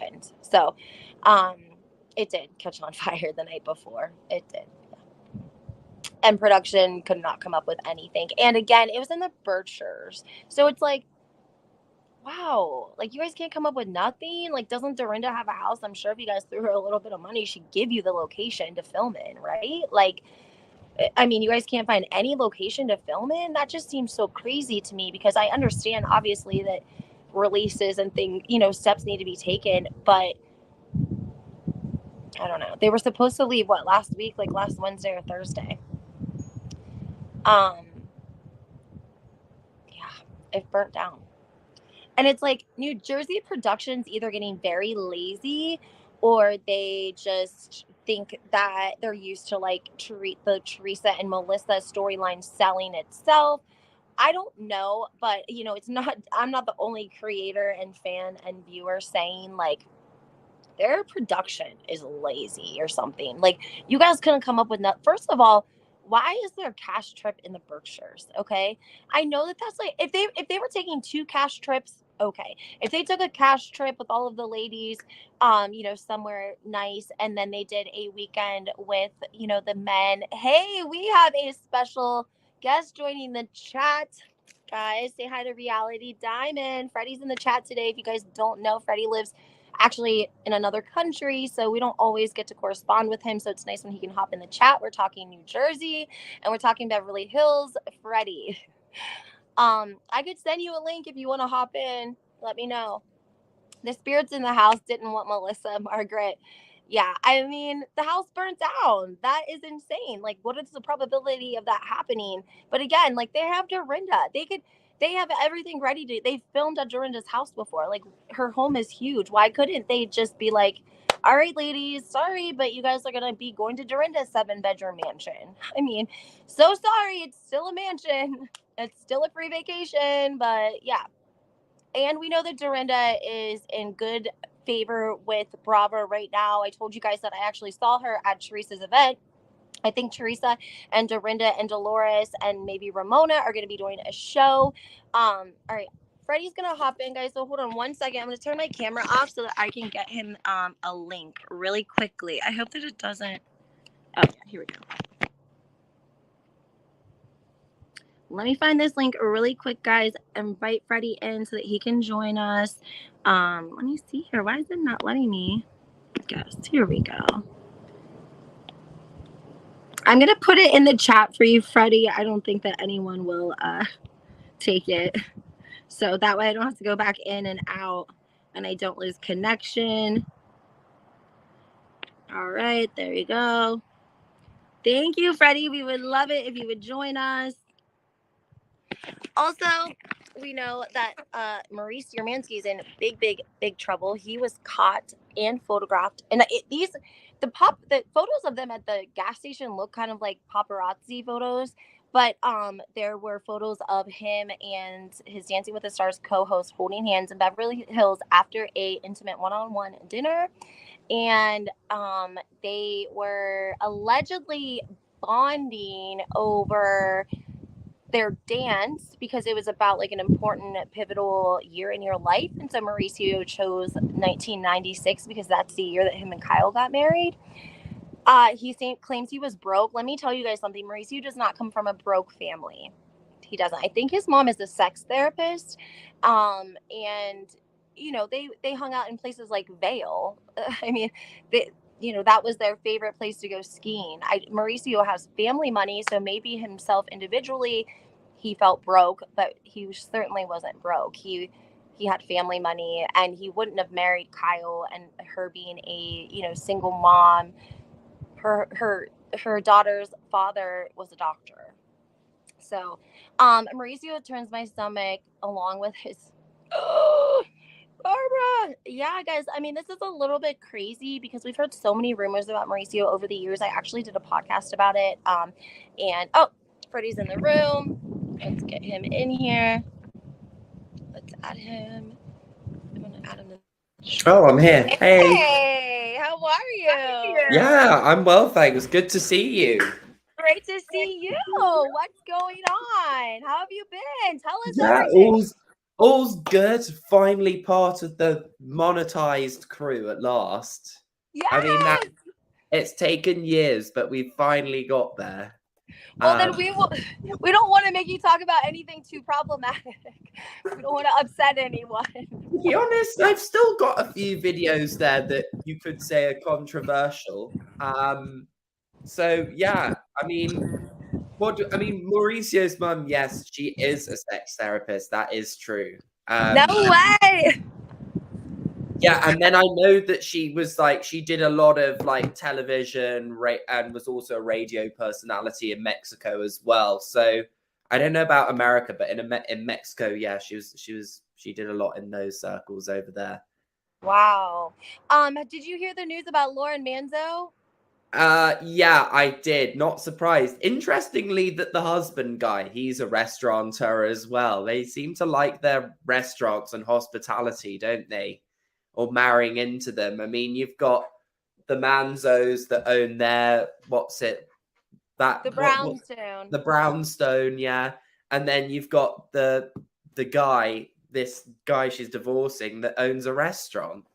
happened. So it did catch on fire the night before. It did. And production could not come up with anything. And again, it was in the Berkshires. So it's like, wow, like you guys can't come up with nothing. Like, doesn't Dorinda have a house? I'm sure if you guys threw her a little bit of money, she'd give you the location to film in, right? Like, I mean, you guys can't find any location to film in. That just seems so crazy to me, because I understand obviously that releases and things, steps need to be taken, but I don't know. They were supposed to leave last week, like last Wednesday or Thursday. Yeah, it burnt down. And it's like New Jersey production's either getting very lazy, or they just think that they're used to like the Teresa and Melissa storyline selling itself. I don't know, but it's not, I'm not the only creator and fan and viewer saying like their production is lazy or something. Like, you guys couldn't come up with first of all, why is there a cash trip in the Berkshires? Okay. I know that's like, if they were taking 2 cash trips, okay. If they took a cash trip with all of the ladies, somewhere nice, and then they did a weekend with, the men. Hey, we have a special guest joining the chat. Guys, say hi to Reality Diamond. Freddy's in the chat today. If you guys don't know, Freddy lives actually in another country, so we don't always get to correspond with him, so it's nice when he can hop in the chat. We're talking New Jersey and we're talking Beverly Hills. Freddy, I could send you a link if you want to hop in. Let me know. The spirits in the house didn't want Melissa. Margaret, yeah, I mean, the house burnt down. That is insane. Like, what is the probability of that happening? But again, like, they have Dorinda. They have everything ready to. They filmed at Dorinda's house before. Like, her home is huge. Why couldn't they just be like, all right, ladies, sorry, but you guys are going to be going to Dorinda's 7-bedroom mansion. I mean, so sorry. It's still a mansion. It's still a free vacation. But yeah. And we know that Dorinda is in good favor with Bravo right now. I told you guys that I actually saw her at Teresa's event. I think Teresa and Dorinda and Dolores and maybe Ramona are going to be doing a show. All right. Freddy's going to hop in, guys. So hold on one second. I'm going to turn my camera off so that I can get him a link really quickly. I hope that it doesn't. Oh, yeah. Here we go. Let me find this link really quick, guys. Invite Freddy in so that he can join us. Let me see here. Why is it not letting me? Guess. Here we go. I'm going to put it in the chat for you, Freddy. I don't think that anyone will take it. So that way I don't have to go back in and out and I don't lose connection. All right. There you go. Thank you, Freddy. We would love it if you would join us. Also, we know that Mauricio Mansky's in big trouble. He was caught and photographed, and the photos of them at the gas station look kind of like paparazzi photos, but there were photos of him and his Dancing with the Stars co-host holding hands in Beverly Hills after a intimate one-on-one dinner, and they were allegedly bonding over their dance because it was about like an important pivotal year in your life. And so Mauricio chose 1996 because that's the year that him and Kyle got married. He claims he was broke. Let me tell you guys something. Mauricio does not come from a broke family. He doesn't. I think his mom is a sex therapist. And they hung out in places like Vail. I mean, that was their favorite place to go skiing. Mauricio has family money, so maybe himself individually, he felt broke, but he certainly wasn't broke. He had family money, and he wouldn't have married Kyle, and her being a single mom. Her daughter's father was a doctor. So, Mauricio turns my stomach along with his. Barbara. Yeah, guys. I mean, this is a little bit crazy because we've heard so many rumors about Mauricio over the years. I actually did a podcast about it. Freddy's in the room. Let's get him in here. Let's add him. I'm going to add him. Oh, I'm here. Hey. Hey, how are you? Yeah, I'm well, thanks. Good to see you. Great to see you. What's going on? How have you been? Tell us everything. All's good. Finally part of the monetized crew at last. I mean, that Yes. it's taken years, but we finally got there. Well, then we will. We don't want to make you talk about anything too problematic. We don't want to upset anyone. To be honest, I've still got a few videos there that you could say are controversial. So yeah, I mean, Mauricio's mum, yes, she is a sex therapist. That is true. No way. Yeah, and then I know that she did a lot of like television, and was also a radio personality in Mexico as well. So I don't know about America, but in Mexico, yeah, she did a lot in those circles over there. Wow. Did you hear the news about Lauren Manzo? Yeah, I did. Not surprised. Interestingly, that the husband guy, he's a restaurateur as well. They seem to like their restaurants and hospitality, don't they? Or marrying into them. I mean, you've got the Manzos that own their The what brownstone. the brownstone, yeah. And then you've got this guy she's divorcing that owns a restaurant.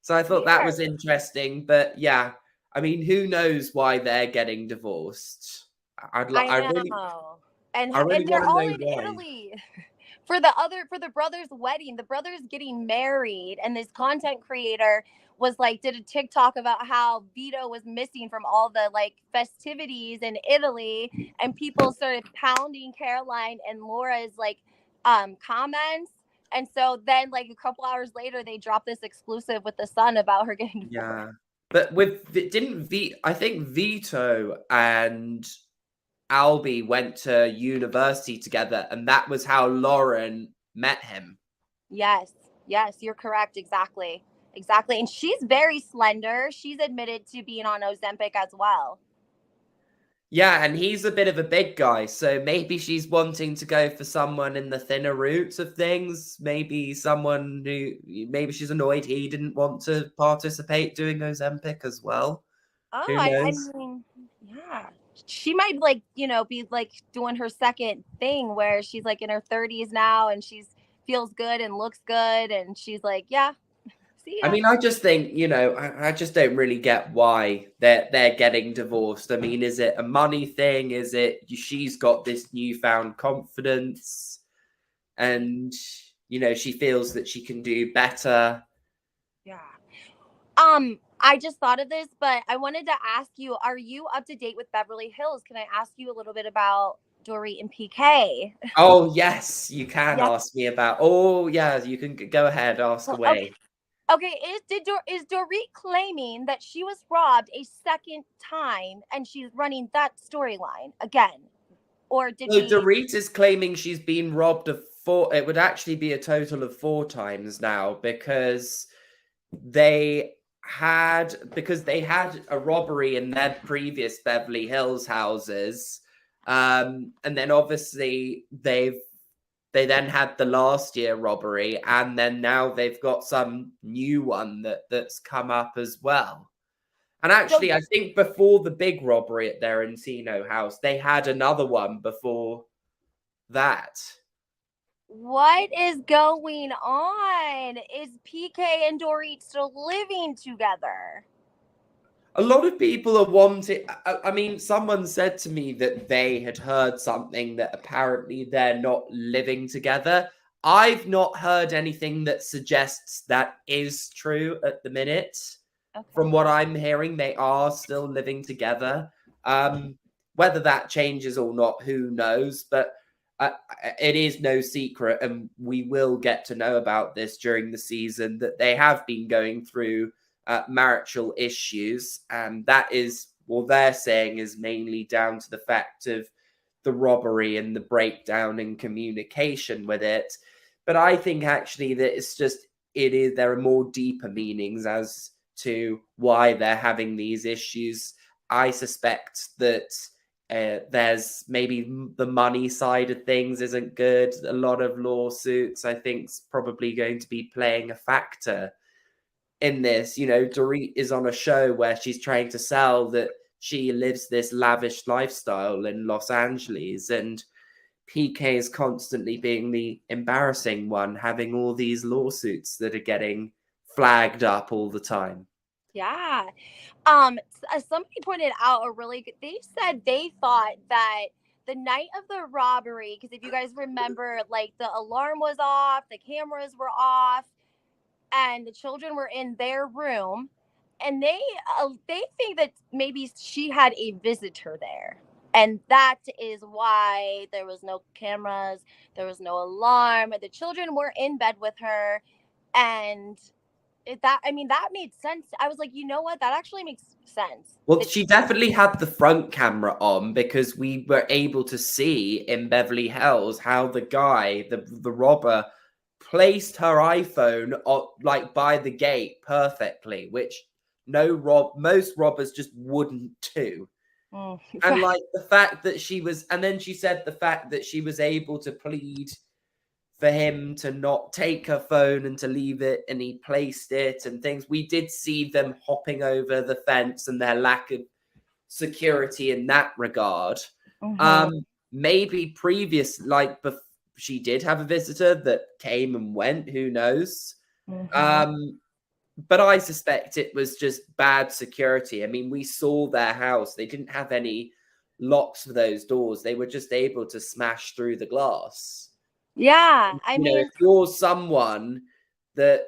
So I thought that was Weird. interesting, but yeah, I mean, who knows why they're getting divorced? I know. I really And they're want to all know in why. Italy for the brother's wedding. The brother's getting married, and this content creator was like did a TikTok about how Vito was missing from all the like festivities in Italy, and people started pounding Caroline and Laura's like comments. And so then like a couple hours later they dropped this exclusive with the Sun about her getting divorced. Yeah, but I think Vito and Albie went to university together, and that was how Lauren met him. Yes, yes, you're correct. Exactly. Exactly. And she's very slender. She's admitted to being on Ozempic as well. Yeah, and he's a bit of a big guy, so maybe she's wanting to go for someone in the thinner roots of things. Maybe maybe she's annoyed he didn't want to participate doing Ozempic as well. Oh, Who I knows? mean, yeah. She might like, be like doing her second thing where she's like in her 30s now and she's feels good and looks good and she's like, yeah, see I ya. mean, I just think, I just don't really get why they're getting divorced. I mean, is it a money thing? Is it she's got this newfound confidence and she feels that she can do better? Yeah. I just thought of this, but I wanted to ask you, are you up to date with Beverly Hills? Can I ask you a little bit about Dorit and PK? Oh, yes, you can Yes. ask me about. Oh, yeah, you can go ahead, ask Okay. away. Okay, is Dorit claiming that she was robbed a second time and she's running that storyline again? Or did So we Dorit is claiming she's been robbed of four. It would actually be a total of 4 times now because they had a robbery in their previous Beverly Hills houses, and then obviously they then had the last year robbery, and then now they've got some new one that's come up as well. And so actually, I think before the big robbery at their Encino house, they had another one before that. what is going on? Is PK and Dorit still living together? A lot of people are wanting. I mean, someone said to me that they had heard something that apparently they're not living together. I've not heard anything that suggests that is true at the minute. Okay. From what I'm hearing, they are still living together. Whether that changes or not, who knows? But it is no secret, and we will get to know about this during the season, that they have been going through marital issues, and that is what they're saying is mainly down to the fact of the robbery and the breakdown in communication with it. But I think actually that there are more deeper meanings as to why they're having these issues. I suspect that there's maybe the money side of things isn't good. A lot of lawsuits, I think, is probably going to be playing a factor in this. Dorit is on a show where she's trying to sell that she lives this lavish lifestyle in Los Angeles, and PK is constantly being the embarrassing one, having all these lawsuits that are getting flagged up all the time. Yeah. Somebody pointed out a really good, they said they thought that the night of the robbery, because if you guys remember, like the alarm was off, the cameras were off, and the children were in their room, and they think that maybe she had a visitor there, and that is why there was no cameras, there was no alarm, the children were in bed with her, and that made sense. I was like, you know what, that actually makes sense. Well, she definitely had the front camera on because we were able to see in Beverly Hills how the guy, the robber, placed her iPhone like by the gate perfectly, which most robbers just wouldn't do. And like the fact that and then she said the fact that she was able to plead for him to not take her phone and to leave it, and he placed it and things. We did see them hopping over the fence and their lack of security in that regard. Maybe previous, she did have a visitor that came and went, who knows? But I suspect it was just bad security. I mean, we saw their house. They didn't have any locks for those doors. They were just able to smash through the glass. Yeah, I mean, if you're someone that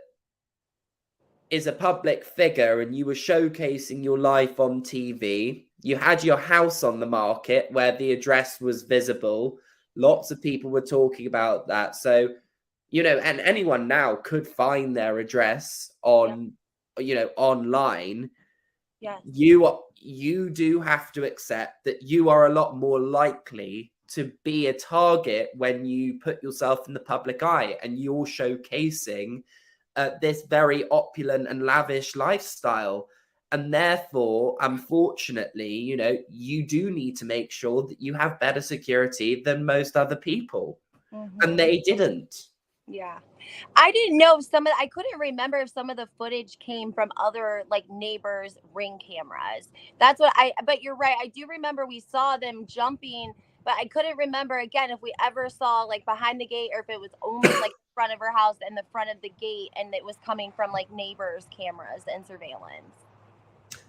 is a public figure and you were showcasing your life on TV, you had your house on the market where the address was visible. Lots of people were talking about that. So, and anyone now could find their address on, online. yes. You do have to accept that you are a lot more likely to be a target when you put yourself in the public eye and you're showcasing this very opulent and lavish lifestyle. And therefore, unfortunately, you do need to make sure that you have better security than most other people. And they didn't. Yeah. I didn't know I couldn't remember if some of the footage came from other like neighbors' ring cameras. But you're right. I do remember we saw them jumping, but I couldn't remember again if we ever saw like behind the gate or if it was only like the front of her house and the front of the gate and it was coming from like neighbors' cameras and surveillance.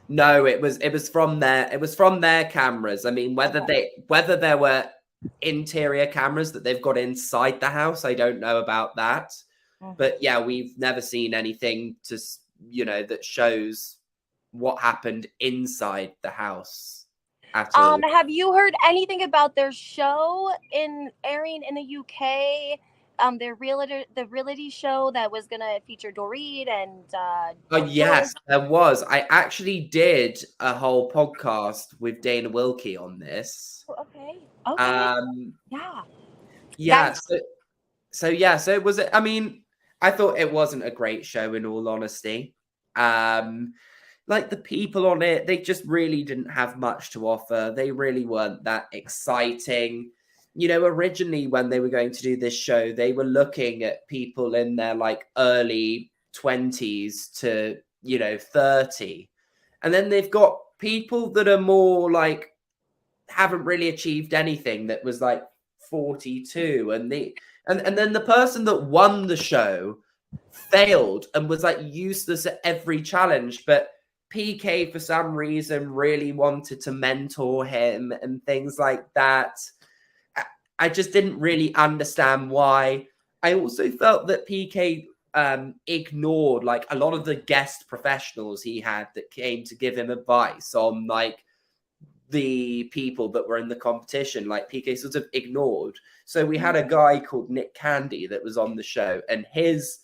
No, it was from their cameras. I mean, whether there were interior cameras that they've got inside the house, I don't know about that. But yeah, we've never seen anything that shows what happened inside the house at all. Have you heard anything about their show airing in the UK? The reality show that was gonna feature Dorit and oh yes, there was. I actually did a whole podcast with Dana Wilkie on this. Okay. Yeah. So it was. I mean, I thought it wasn't a great show, in all honesty. Like the people on it, they just really didn't have much to offer. They really weren't that exciting. Originally when they were going to do this show, they were looking at people in their like early 20s to, 30. And then they've got people that are more like haven't really achieved anything that was like 42. And then the person that won the show failed and was like useless at every challenge. But PK, for some reason, really wanted to mentor him and things like that. I just didn't really understand why. I also felt that PK ignored like a lot of the guest professionals he had that came to give him advice on like the people that were in the competition. Like PK sort of ignored. So we had a guy called Nick Candy that was on the show, and his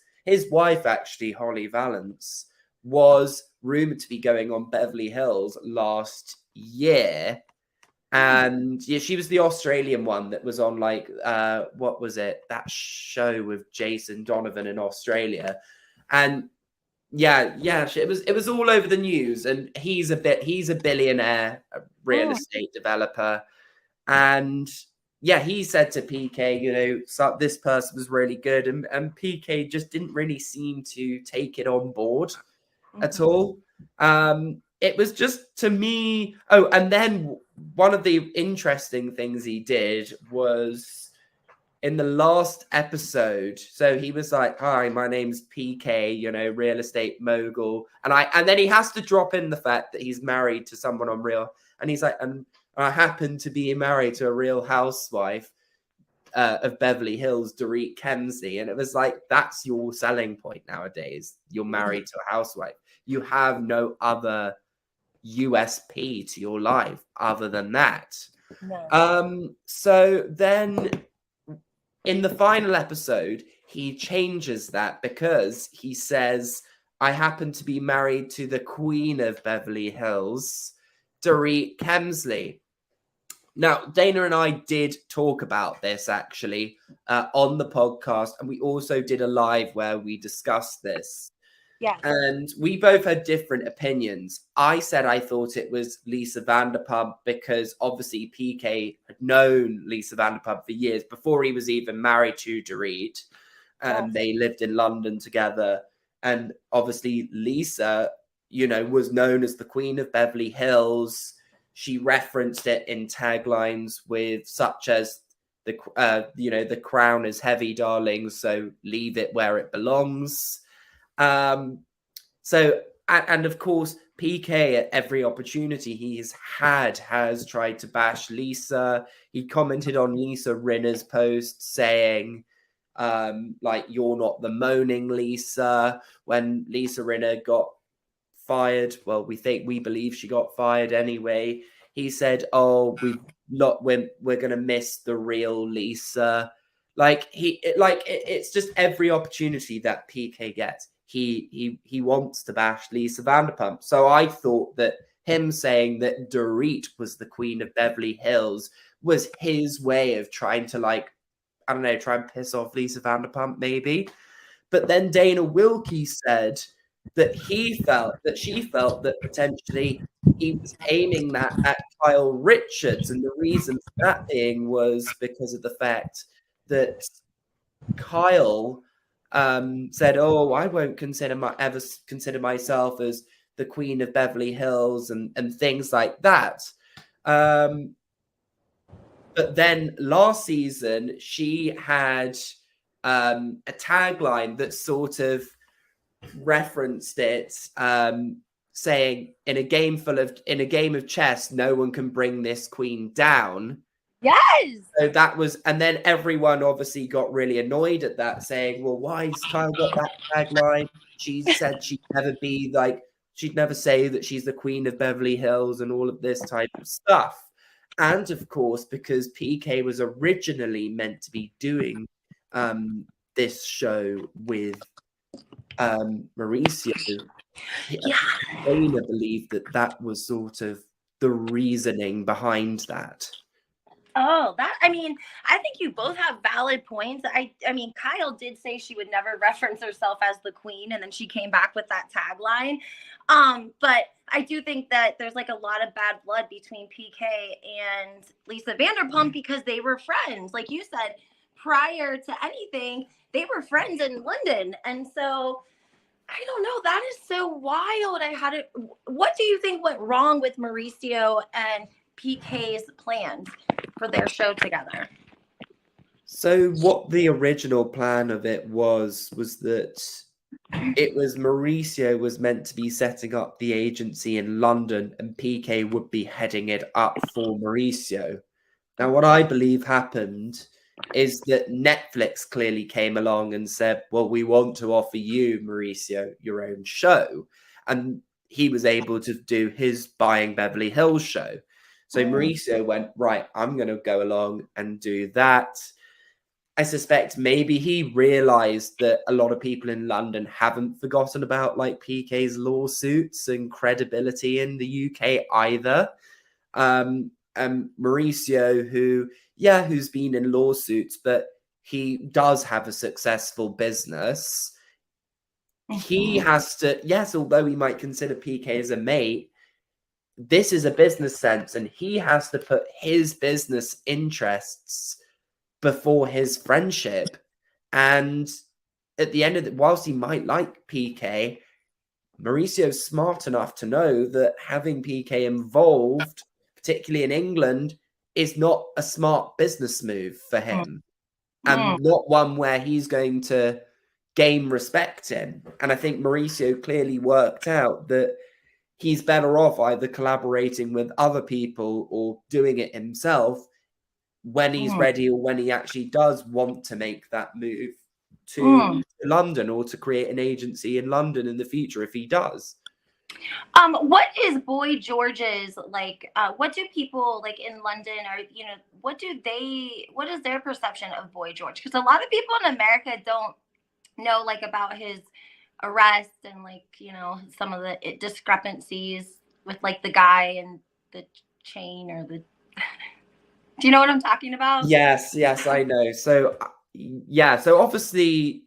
wife, actually, Holly Valance, was rumored to be going on Beverly Hills last year. And yeah, she was the Australian one that was on like what was it? That show with Jason Donovan in Australia. And yeah, it was all over the news. And he's a billionaire real estate developer. And yeah, he said to PK, so this person was really good, and PK just didn't really seem to take it on board at all. It was just, to me. Oh, and then one of the interesting things he did was in the last episode, so he was like, "Hi, my name's PK, real estate mogul," and then he has to drop in the fact that he's married to someone on Real, and he's like, "And I happen to be married to a Real Housewife of Beverly Hills, Dorit Kemsley," and it was like, that's your selling point nowadays. You're married to a housewife. You have no other USP to your life other than that. No. So then in the final episode, he changes that because he says, "I happen to be married to the Queen of Beverly Hills, Dorit Kemsley." Now, Dana and I did talk about this actually on the podcast, and we also did a live where we discussed this. Yeah. And we both had different opinions. I said I thought it was Lisa Vanderpump because obviously PK had known Lisa Vanderpump for years before he was even married to Dorit. They lived in London together. And obviously Lisa, was known as the Queen of Beverly Hills. She referenced it in taglines with such as the crown is heavy, darling, so leave it where it belongs. So, and of course, PK at every opportunity he's had has tried to bash Lisa. He commented on Lisa Rinna's post saying, you're not the moaning Lisa. When Lisa Rinna got fired, well, we believe she got fired anyway. He said, "Oh, we're gonna miss the real Lisa." It's just every opportunity that PK gets, he wants to bash Lisa Vanderpump. So I thought that him saying that Dorit was the Queen of Beverly Hills was his way of trying to try and piss off Lisa Vanderpump maybe. But then Dana Wilkie said that she felt that potentially he was aiming that at Kyle Richards, and the reason for that being was because of the fact that Kyle said, "Oh, I won't ever consider myself as the Queen of Beverly Hills," and things like that. But then last season, she had a tagline that sort of referenced it, saying, in a game of chess, no one can bring this queen down. Yes. So that was, and then everyone obviously got really annoyed at that, saying, "Well, why's Kyle got that tagline? She said she'd never say that she's the Queen of Beverly Hills," and all of this type of stuff. And of course, because PK was originally meant to be doing this show with Mauricio, Dana believed that was sort of the reasoning behind that. Oh, I think you both have valid points. I mean, Kyle did say she would never reference herself as the queen, and then she came back with that tagline. But I do think that there's a lot of bad blood between PK and Lisa Vanderpump because they were friends. Like you said, prior to anything, they were friends in London. And so I don't know. That is so wild. What do you think went wrong with Mauricio and PK's plans for their show together? So what the original plan of it was that it was Mauricio was meant to be setting up the agency in London and PK would be heading it up for Mauricio. Now, what I believe happened is that Netflix clearly came along and said, "Well, we want to offer you, Mauricio, your own show." And he was able to do his Buying Beverly Hills show. So Mauricio went, "Right, I'm going to go along and do that." I suspect maybe he realized that a lot of people in London haven't forgotten about PK's lawsuits and credibility in the UK either. Mauricio, who's been in lawsuits, but he does have a successful business. He has to, yes, although he might consider PK as a mate, this is a business sense, and he has to put his business interests before his friendship. And at the end of it, whilst he might like PK, Mauricio's smart enough to know that having PK involved, particularly in England, is not a smart business move for him. Mm, and not one where he's going to gain respect in. And I think Mauricio clearly worked out that he's better off either collaborating with other people or doing it himself when he's mm, ready, or when he actually does want to make that move to mm. London, or to create an agency in London in the future if he does. What is Boy George's like? What do people like in London, or what is their perception of Boy George? Because a lot of people in America don't know like about his arrest and like some of the discrepancies with like the guy and the chain or the. Do you know what I'm talking about? Yes, I know. So yeah, so obviously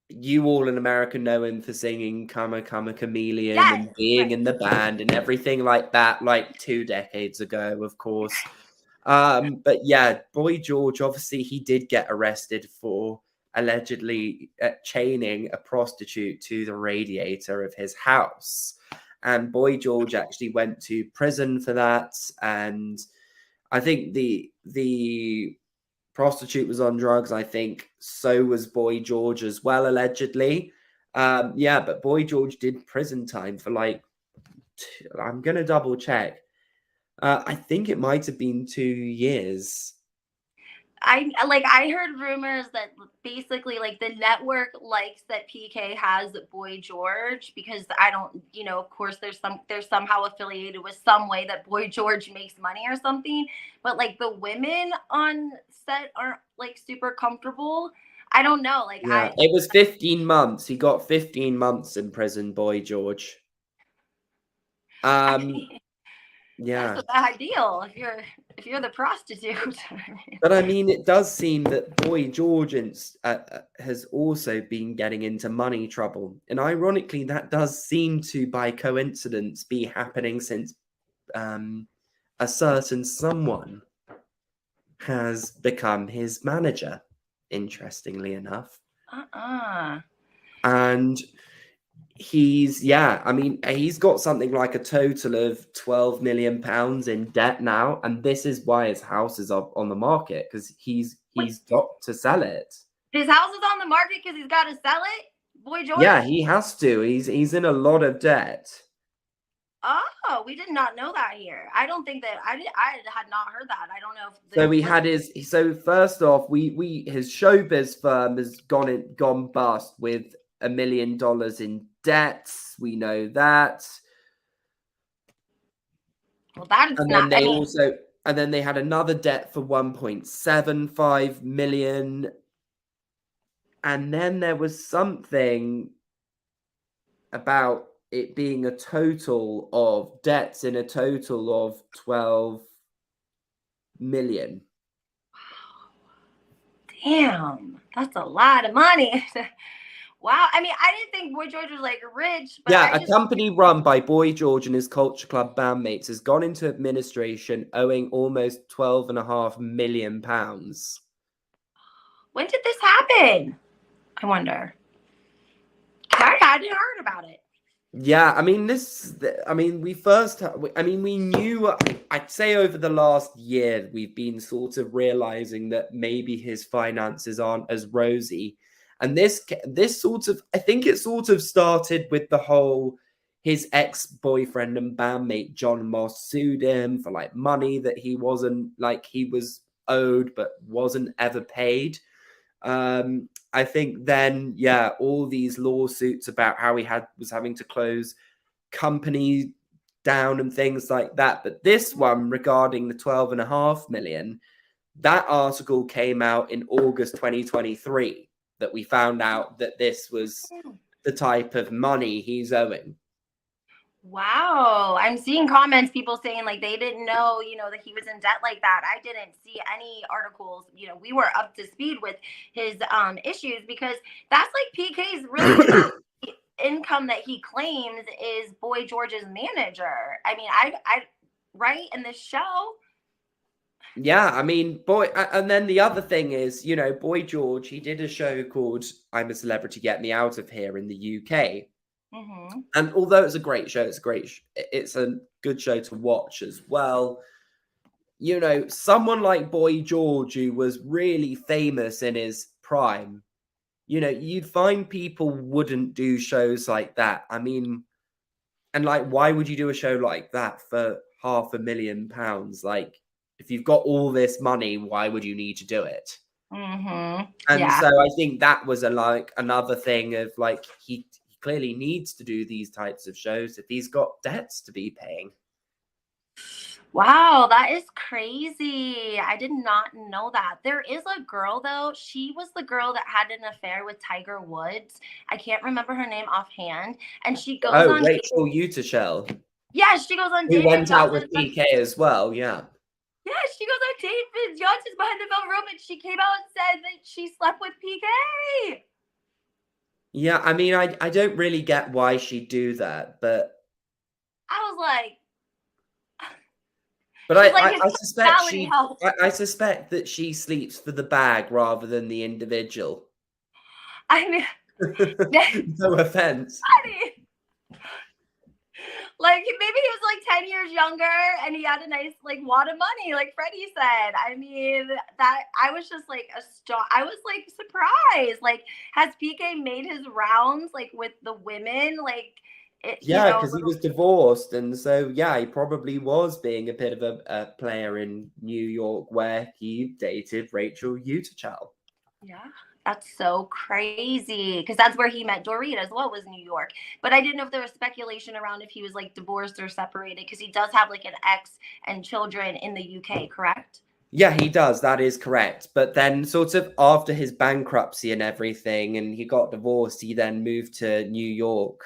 you all in America know him for singing Come a Come a Chameleon Yes, and being right. in the band and everything like that, like 2 decades ago, of course. But yeah, Boy George, obviously he did get arrested for allegedly chaining a prostitute to the radiator of his house. And Boy George actually went to prison for that. And I think the prostitute was on drugs. I think so was Boy George as well, allegedly. Yeah, but Boy George did prison time for like, I'm gonna double check. I think it might have been 2 years. I heard rumors that basically like the network likes that PK has Boy George because I don't, of course there's somehow affiliated with some way that Boy George makes money or something, but like the women on set aren't like super comfortable. I don't know, like Yeah, it was 15 months. He got 15 months in prison, Boy George. I Um, mean, that's yeah. ideal if you're the prostitute. But I mean, it does seem that Boy George has also been getting into money trouble. And ironically, that does seem to, by coincidence, be happening since a certain someone has become his manager, interestingly enough. uh-uh. And he's got something like a total of 12 million pounds in debt now, and this is why his house is up on the market, because he's got to sell it. His house is on the market because he's got to sell it. Boy George. Yeah, he has to. He's in a lot of debt. Oh, we did not know that here. I don't think that I had not heard that. I don't know if So we had first off, we his showbiz firm has gone bust with $1 million in debts. We know that. well, that is And not. then they had another debt for 1.75 million. And then there was something about it being a total of debts in a total of 12 million. Damn, that's a lot of money. Wow. I mean, I didn't think Boy George was like rich, but Yeah, a company run by Boy George and his Culture Club bandmates has gone into administration owing almost £12.5 million. when did this happen? I wonder. I hadn't heard about it. Yeah, I mean, we knew, I'd say over the last year, we've been sort of realizing that maybe his finances aren't as rosy. And this sort of, I think it sort of started with his ex-boyfriend and bandmate, John Moss, sued him for like money that he was owed, but wasn't ever paid. I think then, yeah, all these lawsuits about how he was having to close companies down and things like that. But this one regarding the 12.5 million, that article came out in August 2023 that we found out that this was the type of money he's owing. Wow. I'm seeing comments, people saying like they didn't know, that he was in debt like that. I didn't see any articles. We were up to speed with his issues because that's like PK's really income that he claims is Boy George's manager. I mean, I right in this show. Yeah, I mean, and then the other thing is, Boy George, he did a show called I'm a Celebrity, Get Me Out of Here in the UK. Mm-hmm. And although it's a great show, it's a good show to watch as well. you know, someone like Boy George, who was really famous in his prime, you know, you'd find people wouldn't do shows like that. I mean, and like, why would you do a show like that for £500,000? Like, if you've got all this money, why would you need to do it? And Yeah. so I think that was another thing of like, he clearly needs to do these types of shows if he's got debts to be paying. Wow, that is crazy. I did not know that. There is a girl though. She was the girl that had an affair with Tiger Woods. I can't remember her name offhand. And she goes Oh, on Rachel Utashell, yeah, she goes on who David went out with Johnson's PK as well. Yeah. yeah, she goes on David Johnson's Behind the Velvet Rope and she came out and said that she slept with PK. Yeah, I mean, I don't really get why she'd do that, but I was like, but she's like I his suspect personality helps. I suspect that she sleeps for the bag rather than the individual. I mean, No offense. funny. Like maybe he was like 10 years younger and he had a nice like wad of money, like Freddie said. I mean, that I was just like I was like surprised. Like, has PK made his rounds like with the women? Like Yeah, because he was divorced, and so yeah, he probably was being a bit of a player in New York where he dated Rachel Utashell. Yeah, that's so crazy because that's where he met Dorit as well, was New York. But I didn't know if there was speculation around if he was like divorced or separated because he does have like an ex and children in the UK, correct? Yeah, he does. That is correct. But then, sort of after his bankruptcy and everything, and he got divorced, he then moved to New York.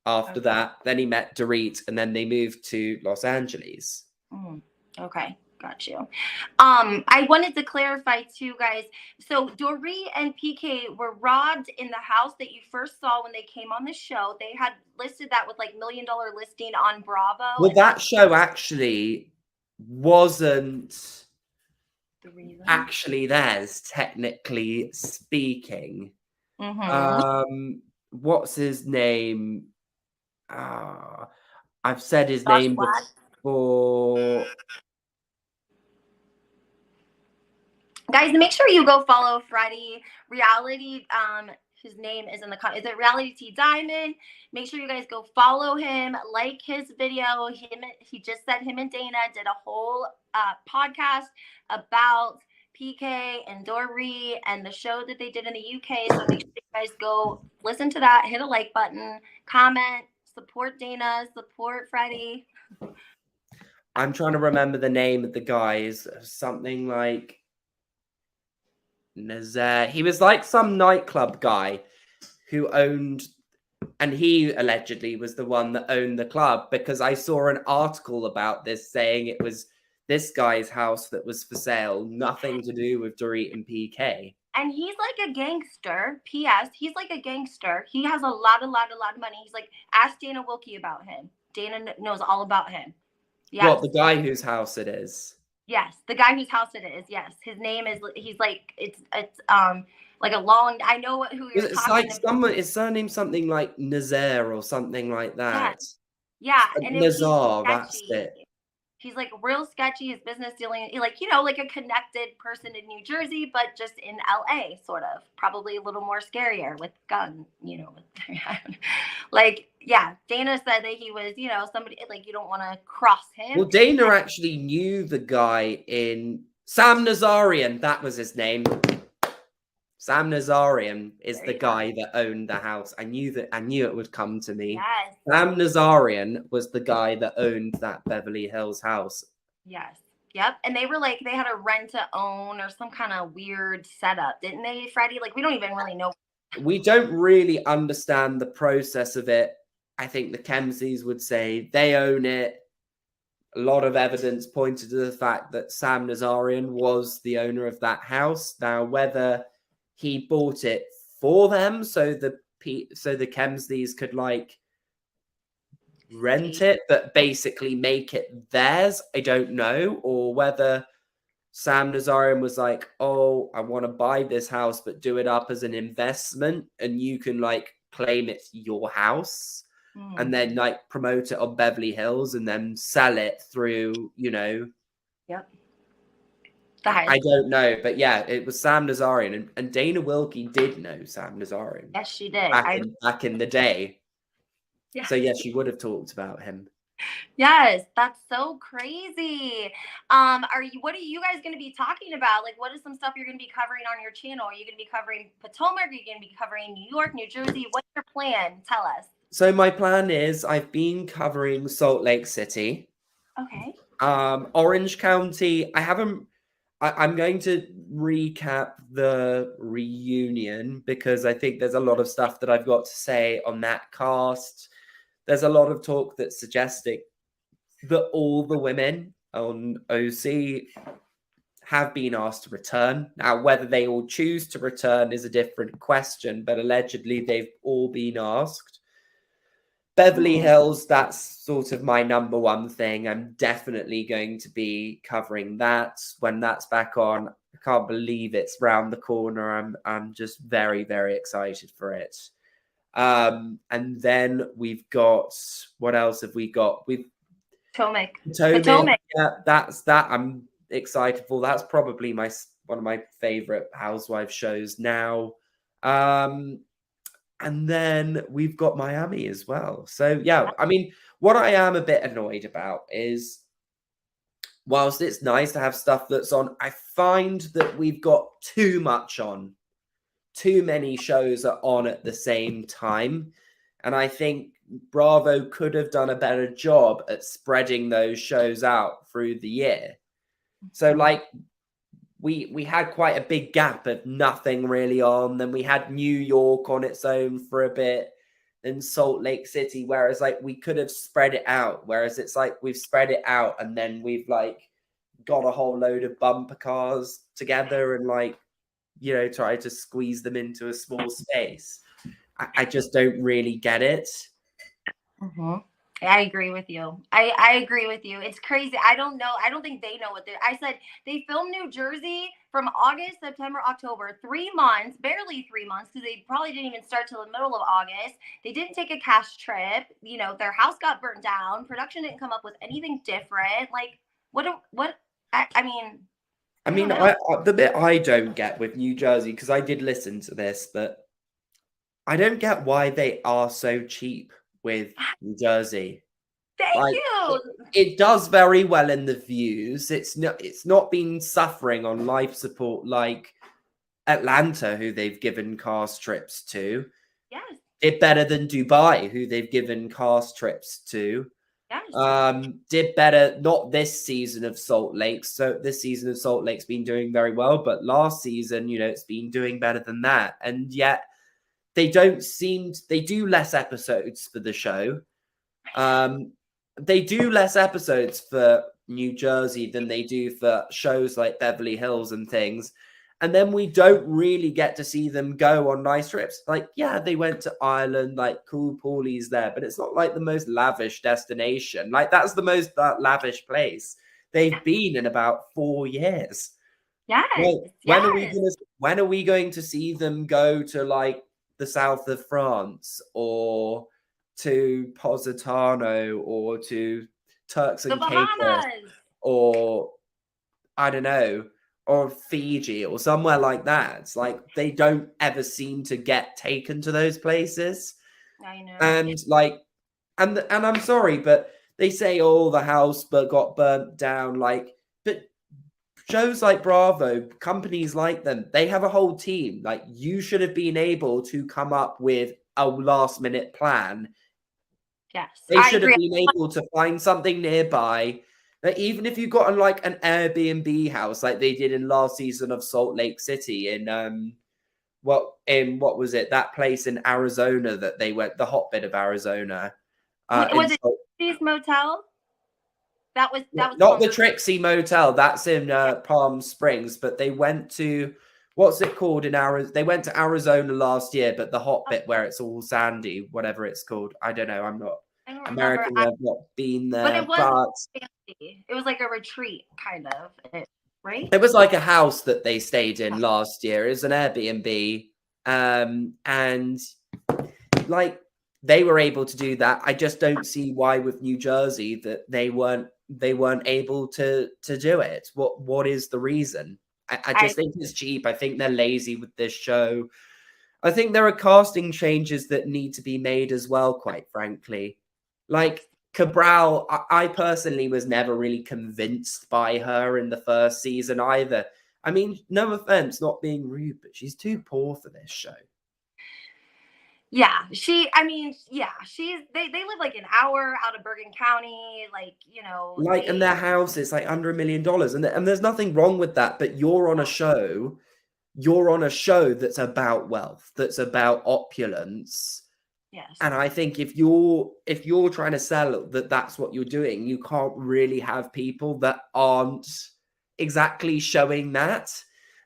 After that, then he met Dorit, and then they moved to Los Angeles. Okay, got you. I wanted to clarify too, guys. So Dorit and PK were robbed in the house that you first saw when they came on the show. They had listed that with like $1 million listing on Bravo. Well, that show actually wasn't the reason. actually theirs, technically speaking. What's his name? I've said his name before. Guys, make sure you go follow Freddy Reality. His name is in the is it Reality T Diamond? Make sure you guys go follow him, like his video. He just said him and Dana did a whole podcast about PK and Dorit and the show that they did in the UK. So make sure you guys go listen to that, hit a like button, comment, support Dana, support Freddy. I'm trying to remember the name of the guys. Something like Nazaire. He was like some nightclub guy who owned, and he allegedly was the one that owned the club, because I saw an article about this saying it was this guy's house that was for sale, nothing to do with Dorit and PK. And he's like a gangster. P.S. He's like a gangster. He has a lot of money. He's like, ask Dana Wilkie about him. Dana knows all about him. Yes. What, the guy whose house it is? Yes, the guy whose house it is. Yes, his name is. He's like it's like a long. I know who you're it's talking like about. Someone. It's surname something like Nazaire or something like that. Yeah, and Nazar. That's it. He's like real sketchy. His business dealing, like, you know, like a connected person in New Jersey, but just in LA, sort of. Probably a little more scarier with gun, you know. Like, yeah, Dana said that he was, you know, somebody like you don't want to cross him. Well, Dana actually knew the guy in Sam Nazarian. That was his name. Sam Nazarian is the guy that owned the house. I knew it would come to me. Yes. Sam Nazarian was the guy that owned that Beverly Hills house. Yes. Yep. And they were like, they had a rent to own or some kind of weird setup, didn't they, Freddie? Like, we don't even really know. We don't really understand the process of it. I think the Kemseys would say they own it. A lot of evidence pointed to the fact that Sam Nazarian was the owner of that house. Now, whether he bought it for them so the Kemseys could like rent it, but basically make it theirs, I don't know. Or whether Sam Nazarian was like, oh, I want to buy this house, but do it up as an investment and you can like claim it's your house and then like promote it on Beverly Hills and then sell it through, you know, Yep. I don't know, but yeah, it was Sam Nazarian, and Dana Wilkie did know Sam Nazarian. Yes, she did. Back in the day. Yeah. So yes, she would have talked about him. Yes, that's so crazy. What are you guys going to be talking about? Like, what is some stuff you're going to be covering on your channel? Are you going to be covering Potomac? Are you going to be covering New York, New Jersey? What's your plan? Tell us. So my plan is I've been covering Salt Lake City. Okay. Orange County, I'm going to recap the reunion because I think there's a lot of stuff that I've got to say on that cast. There's a lot of talk that's suggesting that all the women on OC have been asked to return. Now, whether they all choose to return is a different question, but allegedly they've all been asked. Beverly Hills, that's sort of my number one thing. I'm definitely going to be covering that when that's back on. I can't believe it's round the corner. I'm just very, very excited for it. And then we've got, what else have we got? Potomac. Yeah, that's that. I'm excited for. That's probably one of my favorite Housewives shows now. And then we've got Miami as well. So yeah, I mean, what I am a bit annoyed about is, whilst it's nice to have stuff that's on, I find that we've got too much on. Too many shows are on at the same time. And I think Bravo could have done a better job at spreading those shows out through the year. So like we had quite a big gap of nothing really on. Then we had New York on its own for a bit, then Salt Lake City, whereas like we could have spread it out. Whereas it's like we've spread it out and then we've like got a whole load of bumper cars together and like, you know, try to squeeze them into a small space. I just don't really get it. I agree with you. I agree with you. It's crazy. I don't know. I don't think they know what I said. They filmed New Jersey from August, September, October, 3 months, barely 3 months, because they probably didn't even start till the middle of August. They didn't take a cash trip. You know, their house got burnt down. Production didn't come up with anything different. Like, I mean, the bit I don't get with New Jersey, because I did listen to this, but I don't get why they are so cheap with New Jersey. Thank you. It does very well in the views. It's not been suffering on life support like Atlanta, who they've given cast trips to. Yes. Did better than Dubai, who they've given cast trips to. Yes. Did better, not this season of Salt Lake. So this season of Salt Lake's been doing very well, but last season, you know, it's been doing better than that. And yet they do less episodes for the show. They do less episodes for New Jersey than they do for shows like Beverly Hills and things. And then we don't really get to see them go on nice trips. Like, yeah, they went to Ireland, like cool Paulie's there, but it's not like the most lavish destination. Like, that's the most lavish place they've been in about 4 years. Yes. When are we going to see them go to like the south of France or to Positano or to Turks and Caicos or I don't know, or Fiji or somewhere like that? It's like they don't ever seem to get taken to those places. I know. And like, and I'm sorry, but they say, oh, the house got burnt down. Like, but shows like Bravo, companies like them, they have a whole team. Like, you should have been able to come up with a last minute plan. Yes. They should have been able to find something nearby. Like, even if you got on like an Airbnb house, like they did in last season of Salt Lake City in what was it? That place in Arizona that they went, the hotbed of Arizona. Was it Trixie's Motel? That was not the Trixie Motel. That's in Palm Springs, but they went to, what's it called in Arizona? They went to Arizona last year, but the hot bit where it's all sandy, whatever it's called. I don't know. I'm not American. I've not been there, but it was like a retreat, kind of, right? It was like a house that they stayed in last year. It was an Airbnb, and like they were able to do that. I just don't see why with New Jersey that they weren't they weren't able to do it? What is the reason? I just think it's cheap. I think they're lazy with this show. I think there are casting changes that need to be made as well, quite frankly. Like Cabral, I personally was never really convinced by her in the first season either. I mean, no offense, not being rude, but she's too poor for this show. Yeah, she's they live like an hour out of Bergen County, like, Like, and their house is like under $1 million, and there's nothing wrong with that, but you're on a show that's about wealth, that's about opulence. Yes. And I think if you're trying to sell that that's what you're doing, you can't really have people that aren't exactly showing that.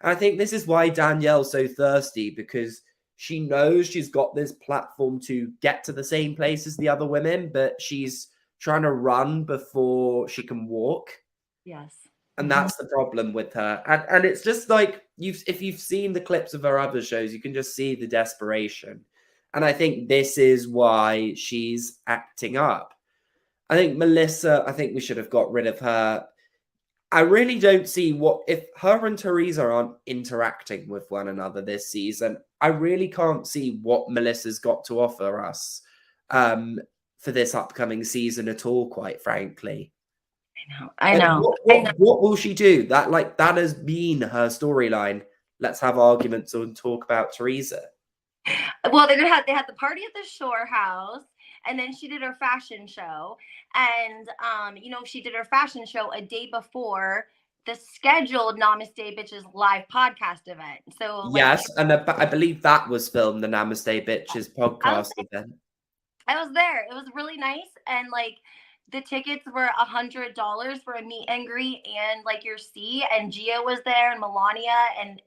And I think this is why Danielle's so thirsty, because she knows she's got this platform to get to the same place as the other women, but she's trying to run before she can walk. Yes. And that's the problem with her. And it's just like, if you've seen the clips of her other shows, you can just see the desperation. And I think this is why she's acting up. I think Melissa, I think we should have got rid of her. I really don't see if her and Teresa aren't interacting with one another this season. I really can't see what Melissa's got to offer us for this upcoming season at all, quite frankly. I know. What will she do? That has been her storyline. Let's have arguments and talk about Teresa. Well, they had the party at the Shore House, and then she did her fashion show, and she did her fashion show a day before the scheduled Namaste Bitches live podcast event. So yes, and I believe that was filmed, the Namaste Bitches podcast event. I was there. It was really nice, and the tickets were $100 for a meet and greet and your seat. And Gia was there, and Melania, and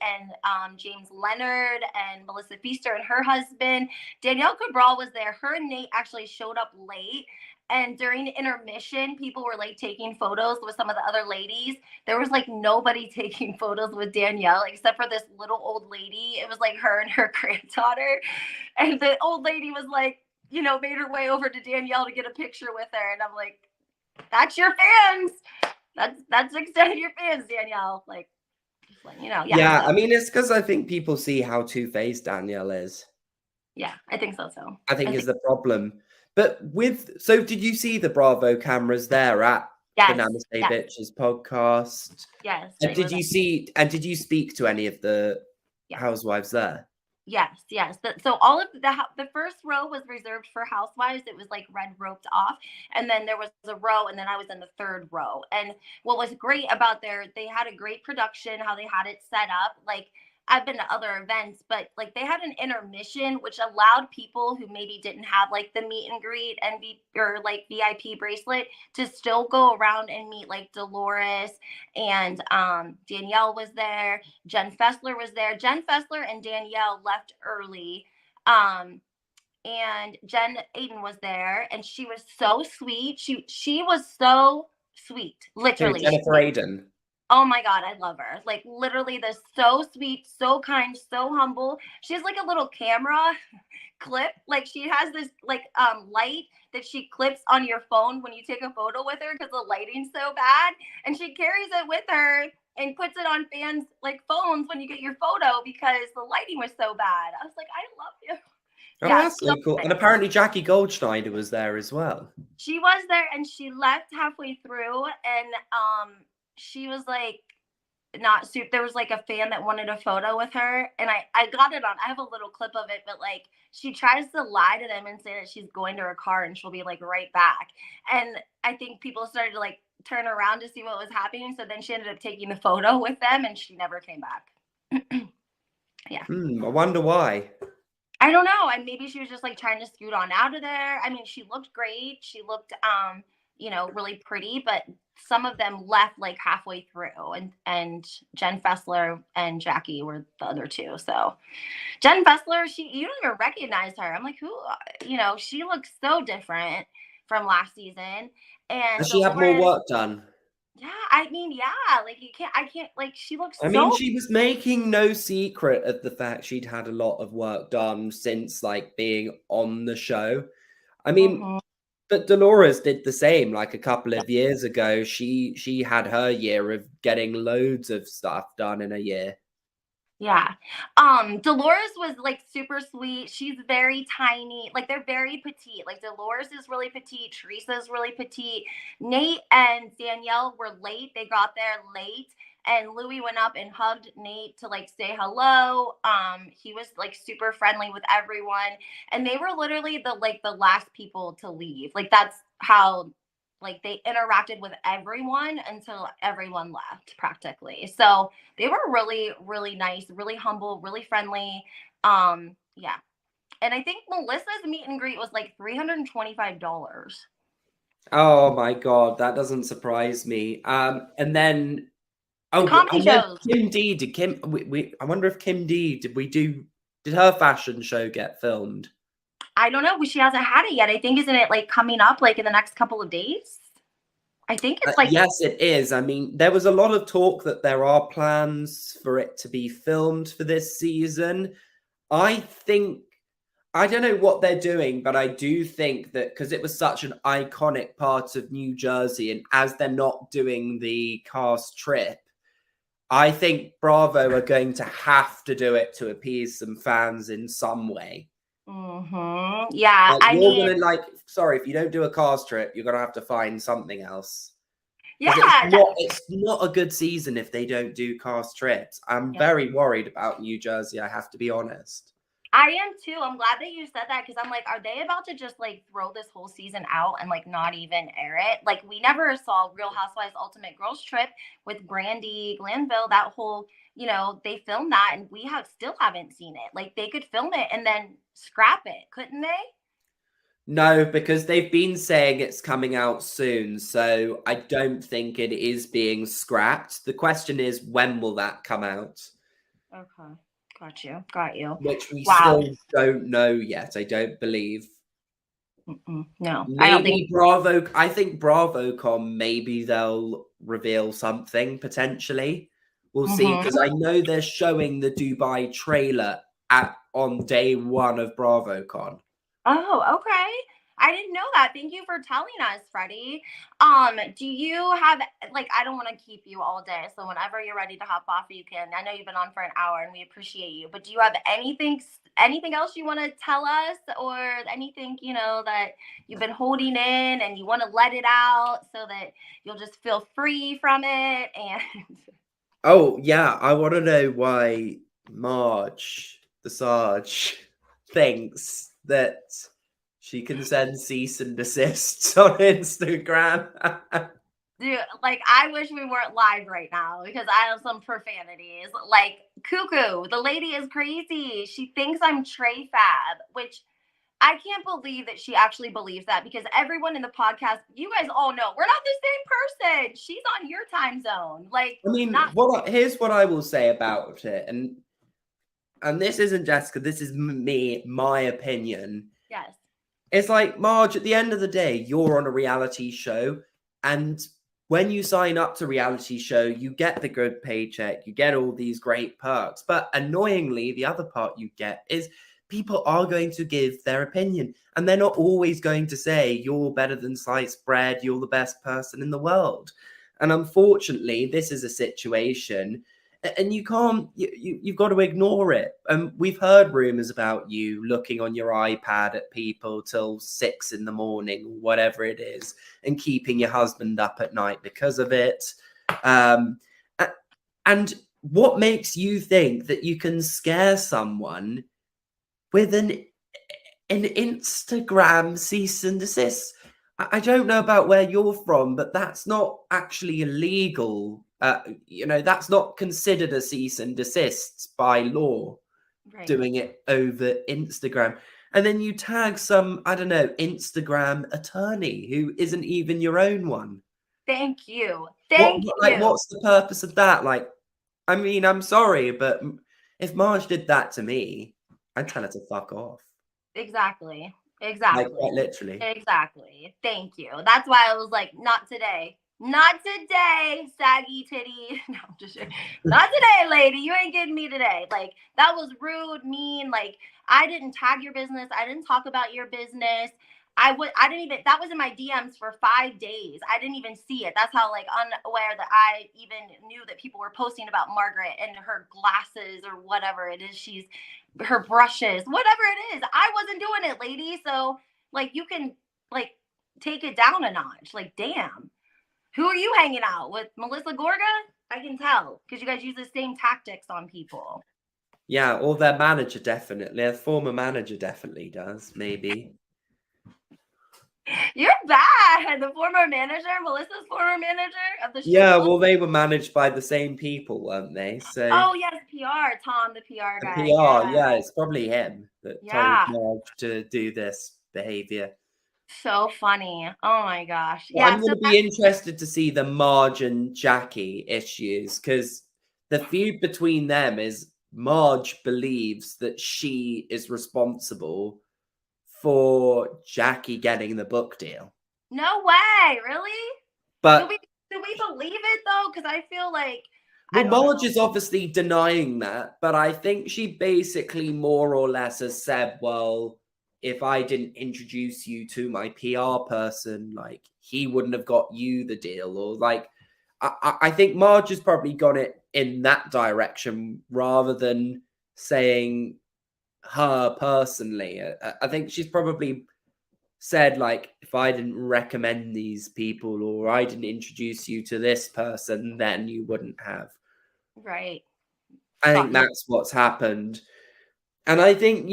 James Leonard, and Melissa Feaster and her husband. Danielle Cabral was there. Her and Nate actually showed up late. And during the intermission, people were taking photos with some of the other ladies. There was nobody taking photos with Danielle except for this little old lady. It was her and her granddaughter. And the old lady was made her way over to Danielle to get a picture with her. And I'm like, that's your fans. That's extended your fans, Danielle. Yeah. Yeah, I mean, it's because I think people see how two-faced Danielle is. Yeah, I think so. I think is the problem. But so did you see the Bravo cameras there at the Namaste Bitches podcast? Yes. And did you speak to any of the housewives there? Yes. So all of the first row was reserved for housewives. It was red roped off, and then there was a row, and then I was in the third row. And what was great about they had a great production, how they had it set up. I've been to other events, but they had an intermission, which allowed people who maybe didn't have the meet and greet and VIP bracelet to still go around and meet Dolores, and Danielle was there. Jen Fessler was there. Jen Fessler and Danielle left early. And Jen Aiden was there, and she was so sweet. She was so sweet, literally. Jennifer Aiden. Oh my God, I love her. Literally, so sweet, so kind, so humble. She has a little camera clip. She has this light that she clips on your phone when you take a photo with her because the lighting's so bad. And she carries it with her and puts it on fans' phones when you get your photo because the lighting was so bad. I was like, I love you. Oh, yeah, that's so cool. And apparently Jackie Goldschneider was there as well. She was there, and she left halfway through, and she was not super. There was a fan that wanted a photo with her, and I got it on. I have a little clip of it, but she tries to lie to them and say that she's going to her car and she'll be right back. And I think people started to turn around to see what was happening. So then she ended up taking a photo with them, and she never came back. Yeah. I wonder why. I don't know. And maybe she was just trying to scoot on out of there. I mean, she looked great. She looked really pretty, but some of them left halfway through, and Jen Fessler and Jackie were the other two. So Jen Fessler, you don't even recognize her. I'm who? She looks so different from last season. And does she have more work done? Yeah, I mean, yeah, I can't, she looks I mean, she was making no secret of the fact she'd had a lot of work done since being on the show. I mean, But Dolores did the same like a couple of years ago. She had her year of getting loads of stuff done in a year. Yeah. Dolores was like super sweet. She's very tiny. Like they're very petite. Like Dolores is really petite. Teresa is really petite. Nate and Danielle were late. They got there late. And Louis went up and hugged Nate to like say hello. He was like super friendly with everyone. And they were literally the last people to leave. Like that's how like they interacted with everyone until everyone left practically. So they were really, really nice, really humble, really friendly. Yeah. And I think Melissa's meet and greet was like $325. Oh my god, that doesn't surprise me. And then Comedy and then shows. Kim D did Kim we I wonder if Kim D did her fashion show get filmed? I don't know. She hasn't had it yet. I think isn't it like coming up like in the next couple of days? I think it's like Yes, it is. I mean, there was a lot of talk that there are plans for it to be filmed for this season. I think I don't know what they're doing, but I do think that because it was such an iconic part of New Jersey, and as they're not doing the cast trip, I think Bravo are going to have to do it to appease some fans in some way. Yeah, Like I you're mean, gonna like, sorry, if you don't do a cast trip, you're gonna have to find something else. yeah, Because it's not a good season if they don't do cast trips. I'm yeah. very worried about New Jersey, I have to be honest. I am too. I'm glad that you said that because I'm like, are they about to just like throw this whole season out and like not even air it? Like we never saw Real Housewives Ultimate Girls Trip with Brandy Glanville. That whole, they filmed that and we still haven't seen it. Like they could film it and then scrap it, couldn't they? No, because they've been saying it's coming out soon, so I don't think it is being scrapped. The question is, when will that come out? Okay. Got you. Got you. Which we Wow. still don't know yet, I don't believe. No, I don't think. Maybe Bravo. I think BravoCon, maybe they'll reveal something potentially. We'll see, because I know they're showing the Dubai trailer on day one of BravoCon. Oh, okay. I didn't know that. Thank you for telling us, Freddie. Do you have like I don't want to keep you all day, so whenever you're ready to hop off, you can. I know you've been on for an hour and we appreciate you, but do you have anything else you want to tell us or anything, that you've been holding in and you want to let it out so that you'll just feel free from it and Oh, yeah, I want to know why Marge, the Sarge, thinks that she can send cease and desists on Instagram. Dude, like I wish we weren't live right now because I have some profanities. Like cuckoo, the lady is crazy. She thinks I'm Trey Fab, which I can't believe that she actually believes that because everyone in the podcast, you guys all know we're not the same person. She's on your time zone. Like, I mean, not here's what I will say about it, and this isn't Jessica, this is my opinion. yes. It's like, Marge, at the end of the day, you're on a reality show, and when you sign up to reality show, you get the good paycheck, you get all these great perks. But annoyingly, the other part you get is people are going to give their opinion, and they're not always going to say you're better than sliced bread, you're the best person in the world. And unfortunately, this is a situation, and you can't, you've got to ignore it. We've heard rumors about you looking on your iPad at people till 6 in the morning, whatever it is, and keeping your husband up at night because of it. And what makes you think that you can scare someone with an Instagram cease and desist? I don't know about where you're from, but that's not actually illegal. That's not considered a cease and desist by law, Right. doing it over Instagram. And then you tag some, I don't know, Instagram attorney who isn't even your own one. Thank you. Thank you. Like, what's the purpose of that? Like, I mean, I'm sorry, but if Marge did that to me, I'd tell her to fuck off. Exactly. Like, quite literally. Exactly. Thank you. That's why I was like, not today. Not today, saggy titty. No, I'm just kidding. Not today, lady. You ain't getting me today. Like, that was rude, mean. Like, I didn't tag your business. I didn't talk about your business. I didn't even, that was in my DMs for 5 days. I didn't even see it. That's how like unaware that I even knew that people were posting about Margaret and her glasses or whatever it is. Her brushes, whatever it is. I wasn't doing it, lady. So like you can like take it down a notch. Like, damn. Who are you hanging out with? Melissa Gorga? I can tell because you guys use the same tactics on people. Yeah, or their manager definitely. Their former manager definitely does, maybe. You're bad. The former manager, Melissa's former manager of the strip Yeah, club. well, they were managed by the same people, weren't they? So Oh yes, PR, Tom, the PR the guy. PR, Yeah, yeah, it's probably him that told yeah. Marge to do this behavior. So funny. Oh my gosh. Well, I'm Yeah. going So to be interested to see the Marge and Jackie issues because the feud between them is Marge believes that she is responsible for Jackie getting the book deal. no way, really? Do But we believe it though? Because I feel like I well, don't Marge know. is obviously denying that, but I think she basically more or less has said, well, if I didn't introduce you to my PR person, like he wouldn't have got you the deal, or like I think Marge has probably gone it in that direction rather than saying her personally. I think she's probably said like, if I didn't recommend these people or I didn't introduce you to this person, then you wouldn't have. Right. I think Fuck. that's what's happened. And I think,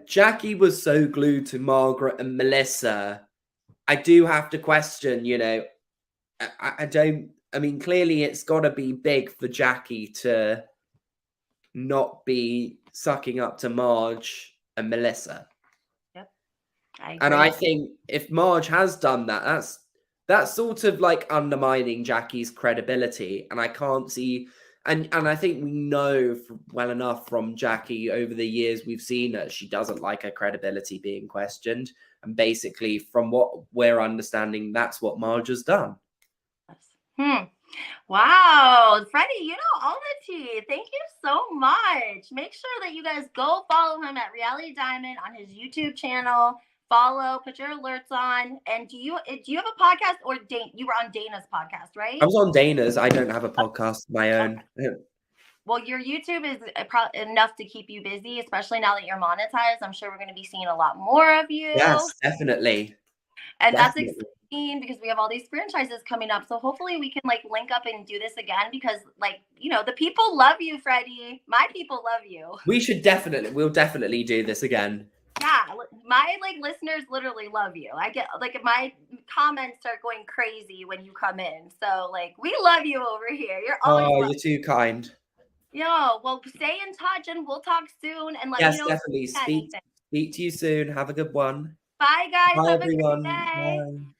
Jackie was so glued to Margaret and Melissa. I do have to question, I don't, I mean, clearly it's got to be big for Jackie to not be sucking up to Marge and Melissa. Yep. I And agree. I think if Marge has done that, that's sort of like undermining Jackie's credibility. And I can't see, and I think we know well enough from Jackie over the years we've seen her, she doesn't like her credibility being questioned. And basically, from what we're understanding, that's what Marge has done. Wow, Freddie, you know all the tea. Thank you so much. Make sure that you guys go follow him at Reality Diamond on his YouTube channel. Follow, put your alerts on. And do you have a podcast or you were on Dana's podcast, right? I was on Dana's. I don't have a podcast of my own. Well, your YouTube is enough to keep you busy, especially now that you're monetized. I'm sure we're going to be seeing a lot more of you. Yes, definitely. And Definitely. that's exciting because we have all these franchises coming up. So hopefully we can like link up and do this again because like, the people love you, Freddie. My people love you. We'll definitely do this again. Yeah, my like listeners literally love you. I get like my comments start going crazy when you come in. So like we love you over here. You're always you're too kind. Yo, well, stay in touch and we'll talk soon and let Yes, me know definitely. Speak to you soon. Have a good one. Bye, guys. Bye, Have a everyone. great day. Bye.